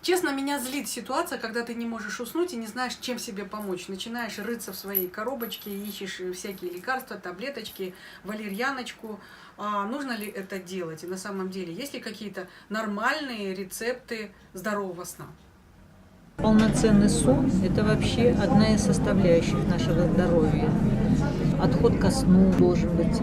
Честно, меня злит ситуация, когда ты не можешь уснуть и не знаешь, чем себе помочь. Начинаешь рыться в своей коробочке, ищешь всякие лекарства, таблеточки, валерьяночку. Нужно ли это делать? И на самом деле, есть ли какие-то нормальные рецепты здорового сна? Полноценный сон – это вообще одна из составляющих нашего здоровья. Отход ко сну должен быть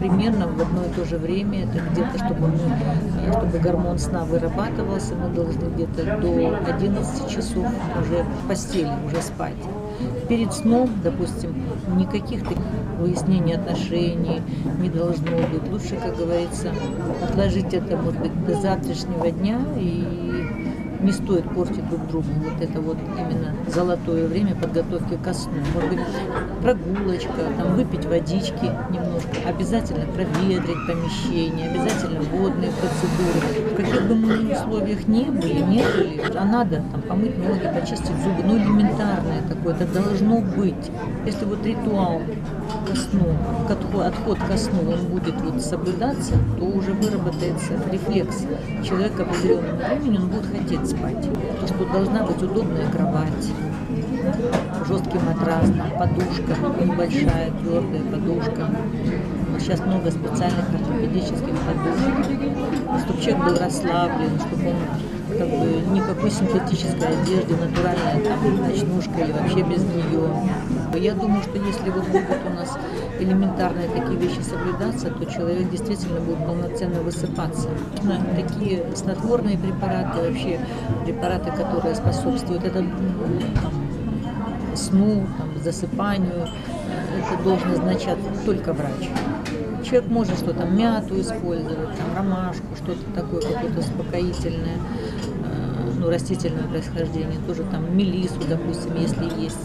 примерно в одно и то же время. Это где-то, чтобы гормон сна вырабатывался, мы должны где-то до 11 часов уже в постели, уже спать. Перед сном, допустим, никаких выяснений отношений не должно быть. Лучше, как говорится, отложить это, может быть, до завтрашнего дня, и не стоит портить друг другу вот это вот именно золотое время подготовки ко сну. Может быть, прогулочка, там, выпить водички немножко, обязательно проветрить помещение, обязательно водные процедуры. В каких бы мы условиях не были, а надо там, помыть ноги, почистить зубы, ну элементарное такое, это должно быть. Если вот ритуал ко сну, отход ко сну, он будет вот соблюдаться, то уже выработается рефлекс человека в определенном времени, он будет хотеть спать. То, что должна быть удобная кровать, жесткий матрас, там, подушка небольшая, твердая подушка. Вот сейчас много специальных ортопедических подушек, чтобы человек был расслаблен, чтобы он как бы никакой синтетической одежды, натуральная там, ночнушка или вообще без нее. Я думаю, что если вот будут у нас элементарные такие вещи соблюдаться, то человек действительно будет полноценно высыпаться. Такие снотворные препараты, вообще препараты, которые способствуют сну, засыпанию, это должен назначать только врач. Человек может что-то, мяту использовать, там, ромашку, что-то такое, какое-то успокоительное, растительного происхождения, тоже там мелиссу, допустим, если есть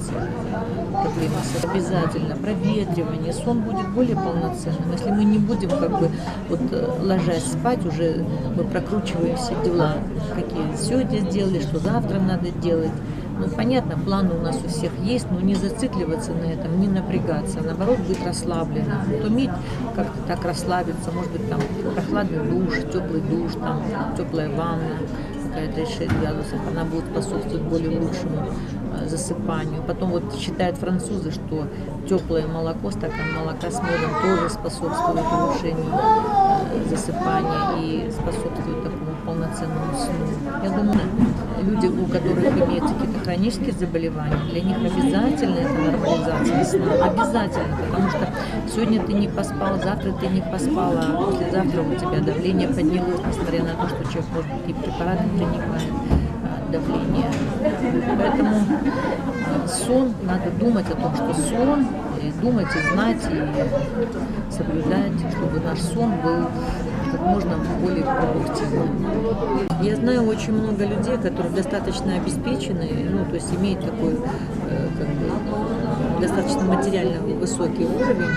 проблемы с обязательно проветривание, сон будет более полноценным. Если мы не будем ложась спать, уже мы прокручиваем все дела, какие сегодня сделали, что завтра надо делать. Понятно, планы у нас у всех есть, но не зацикливаться на этом, не напрягаться, а наоборот быть расслабленным. Вот уметь как-то так расслабиться, может быть, там прохладный душ, там, теплая ванна, какая-то 6 градусов, она будет способствовать более лучшему засыпанию. Потом вот считают французы, что теплое молоко, стакан молока с медом тоже способствует улучшению засыпания и способствует такому полноценному сну. Я думаю, люди, у которых имеются какие-то хронические заболевания, для них обязательно это нормализация сна. Обязательно, потому что сегодня ты не поспал, завтра ты не поспала, а послезавтра у тебя давление поднялось, несмотря на то, что человек, может быть, и препараты принимает давление. Поэтому сон, надо думать о том, что сон, и думать, и знать, и соблюдать, чтобы наш сон был как можно более продуктивным. Я знаю очень много людей, которые достаточно обеспечены, то есть имеют такой достаточно материально высокий уровень.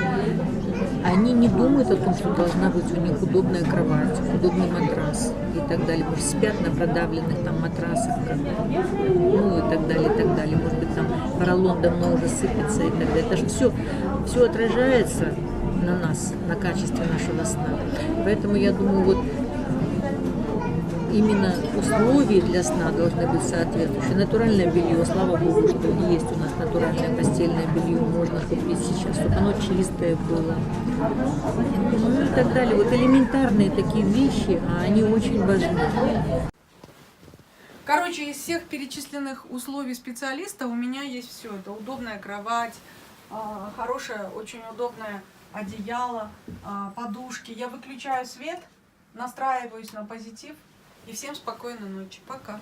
Они не думают о том, что должна быть у них удобная кровать, удобный матрас и так далее. Может, спят на продавленных там матрасах, и так далее, и так далее. Может быть, там поролон давно уже сыпется и так далее. Это же все отражается на нас, на качестве нашего сна. Поэтому я думаю, именно условия для сна должны быть соответствующие. Натуральное белье, слава богу, что есть у нас натуральное постельное белье, можно купить сейчас, чтобы оно чистое было. И так далее. Элементарные такие вещи, а они очень важны. Короче, из всех перечисленных условий специалиста у меня есть все. Это удобная кровать, хорошее, очень удобное одеяло, подушки. Я выключаю свет, настраиваюсь на позитив. И всем спокойной ночи. Пока.